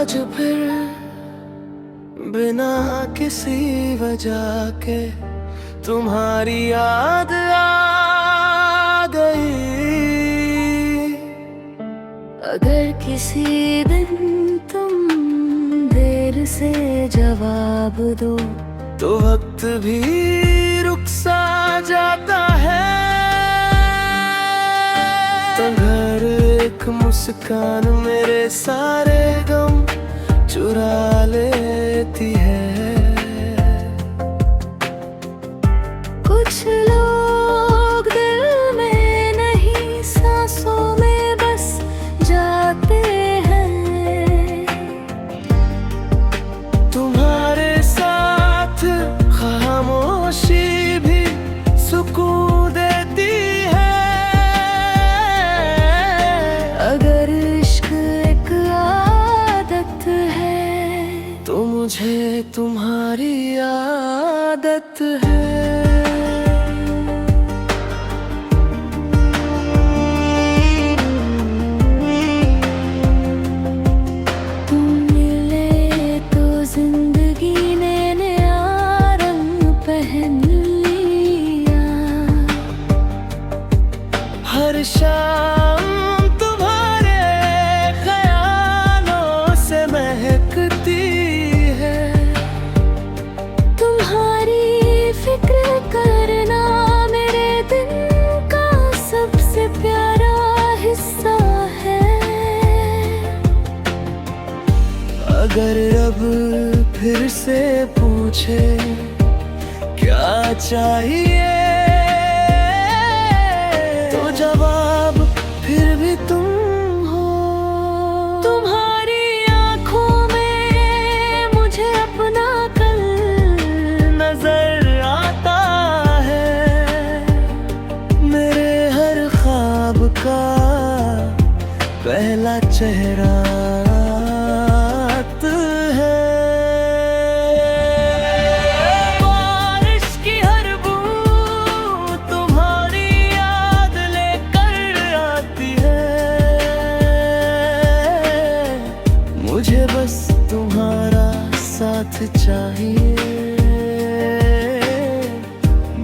आज फिर बिना किसी वजह के तुम्हारी याद आ गई। अगर किसी दिन तुम देर से जवाब दो तो वक्त भी रुक सा जाता है। तो घर एक मुस्कान मेरे सारे गम चुरा लेती है। कुछ लोग दिल में नहीं सांसों में बस जाते हैं। तुम्हारे साथ खामोशी भी सुकून देती है। अगर इश्क एक आदत है तो मुझे तुम्हारी आदत है। तुम मिले तो जिंदगी ने नया रंग पहन लिया। हर शाम तुम्हारे ख्यालों से महकती है। तुम्हारी फिक्र करना मेरे दिन का सबसे प्यारा हिस्सा है। अगर अब फिर से पूछे क्या चाहिए तो जवाब फिर भी तुम हो। तुम्हारी आंखों में मुझे अपना कल नजर आता है। मेरे हर ख्वाब का पहला चेहरा मुझे बस तुम्हारा साथ चाहिए।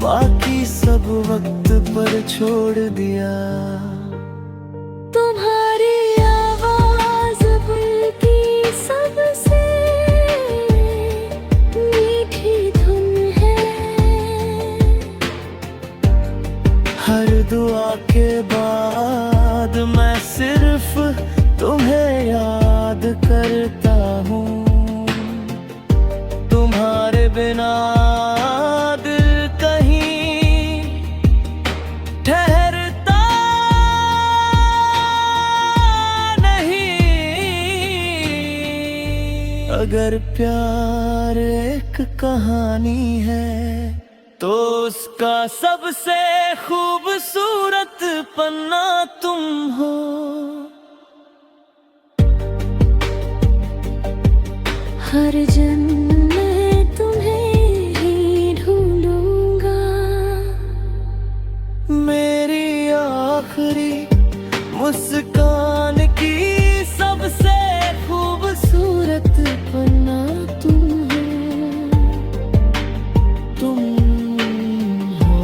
बाकी सब वक्त पर छोड़ दिया। तुम्हारी आवाज की सबसे मीठी धुन है। हर दुआ के बाद मैं सिर्फ तुम्हें याद करता हूँ। तुम्हारे बिना दिल कहीं ठहरता नहीं। अगर प्यार एक कहानी है तो उसका सबसे खूबसूरत पन्ना तुम हो। हर जन्म में तुम्हें ही ढूंढूंगा। मेरी आखिरी मुस्कान की सबसे खूबसूरत पन्ना तुम हो। तुम हो।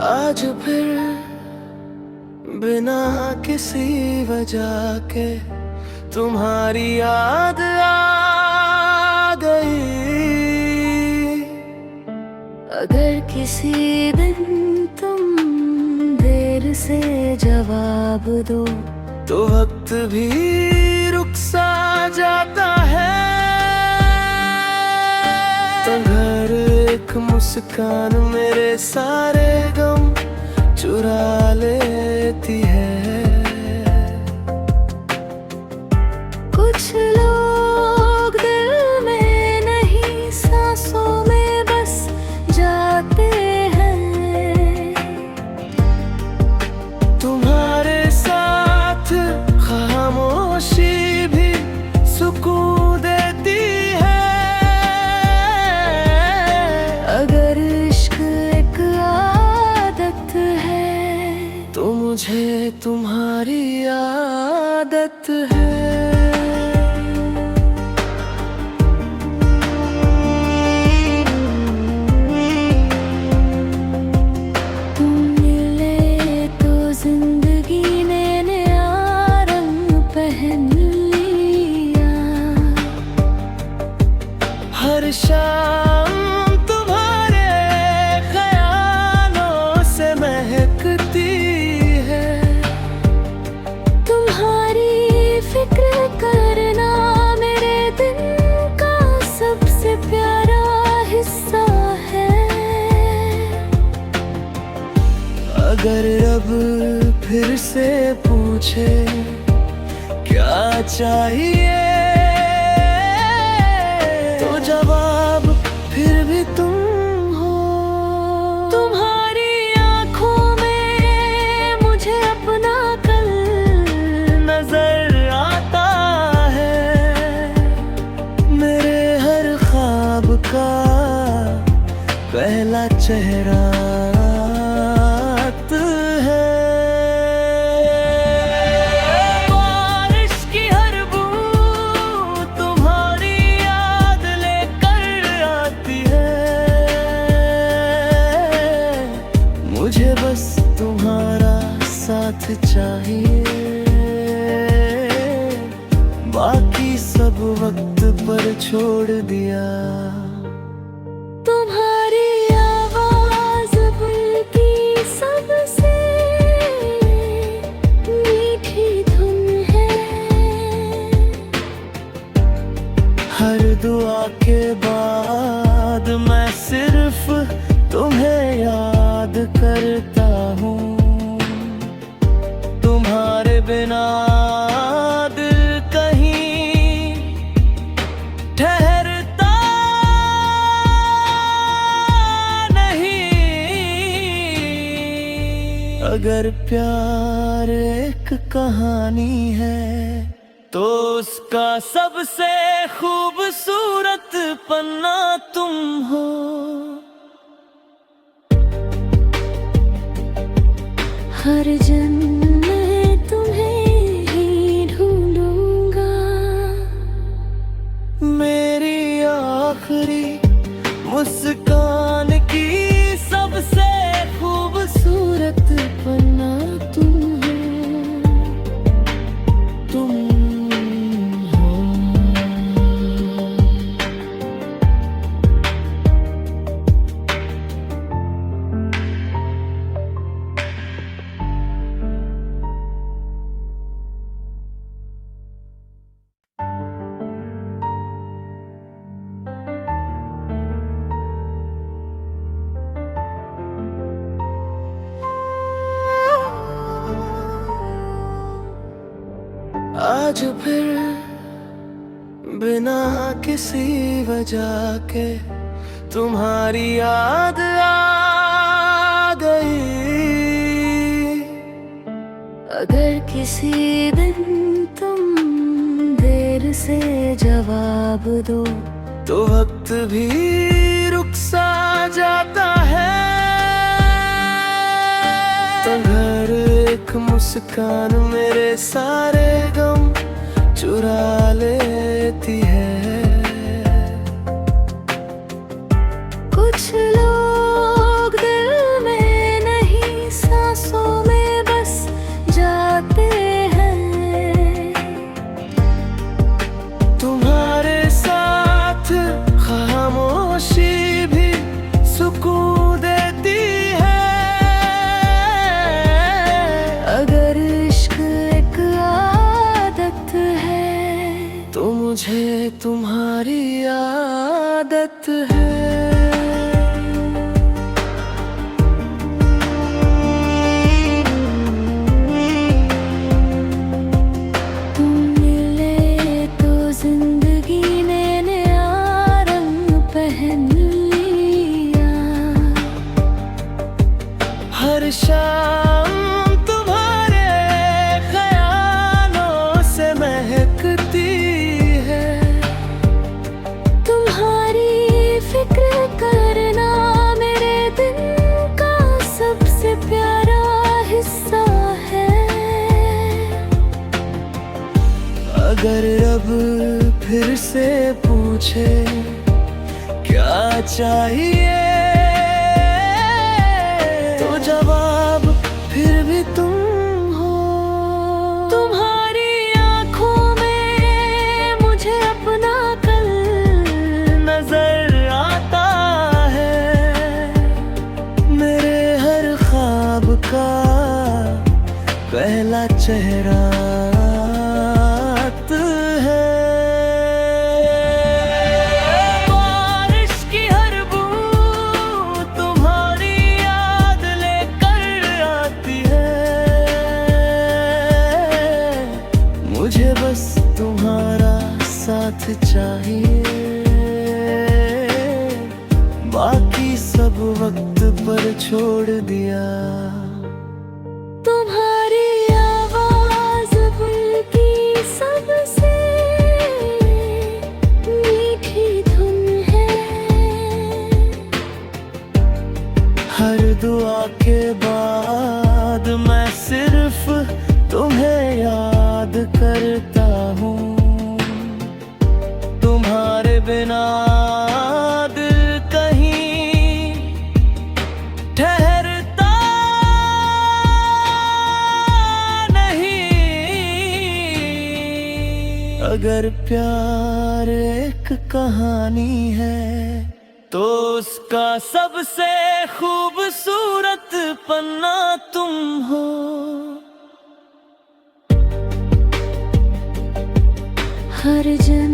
आज फिर बिना किसी वजह के तुम्हारी याद आ गई। अगर किसी दिन तुम देर से जवाब दो तो वक्त भी रुक सा जाता है। तो घर एक मुस्कान मेरे सारे गम चुरा लेती है। कुछ लोग दिल में नहीं तुम्हारी आदत है। तुम मिले तो जिंदगी ने नया रंग पहन लिया। हर शाम तुम्हारे ख्यालों से महकती है। तुम्हारी फिक्र करना मेरे दिन का सबसे प्यारा हिस्सा है। अगर अब फिर से पूछे क्या चाहिए, तो जवाब फिर भी तुम हो। तुम्हारी आँखों में मुझे अपना कल नजर आता है। मेरे हर ख्वाब का पहला चेहरा मुझे बस तुम्हारा साथ चाहिए। बाकी सब वक्त पर छोड़ दिया। तुम्हारी आवाज की सबसे मीठी धुन है। हर दुआ के बाद मैं सिर्फ तुम्हें याद करता हूँ। तुम्हारे बिना दिल कहीं ठहरता नहीं। अगर प्यार एक कहानी है तो उसका सबसे खूबसूरत पन्ना तुम हो। हर जन्म में तुम्हें ही ढूंढूंगा। मेरी आखिरी मुस्कान की सबसे खूबसूरत पन्ना तुम हो। तुम हो। आज फिर बिना किसी वजह के तुम्हारी याद आ गई। अगर किसी दिन तुम देर से जवाब दो, तो वक्त भी रुक सा जाता है। तो घर एक मुस्कान मेरे सारे गम चुरा लेती है। कुछ लोग दिल में नहीं सांसों में बस जाते हैं। तुम्हारे साथ खामोशी भी सुकून देती है। अगर इश्क एक आदत है तो मुझे तुम्हारी आदत है। तुम मिले तो जिंदगी ने नया रंग पहन लिया। हर शाम तुम्हारे ख्यालों से महकती है। तुम्हारी फिक्र करना मेरे दिन का सबसे प्यारा हिस्सा है। अगर अब फिर से पूछे क्या चाहिए, तो जवाब फिर भी तुम हो। तुम्हारी आंखों में मुझे अपना कल नजर आता है, मेरे हर ख्वाब का पहला चेहरा है। बारिश की हर बूंद तुम्हारी याद लेकर आती है, मुझे बस तुम्हारा साथ चाहिए, बाकी सब वक्त पर छोड़ दिया। तुम्हारी आवाज की सबसे मीठी धुन है, हर दुआ के बाद मैं सिर्फ तुम्हें याद करता हूँ, तुम्हारे बिना दिल कहीं ठहरता नहीं। अगर प्यार एक कहानी है तो उसका सबसे खूबसूरत पन्ना तुम हो। हर जन्म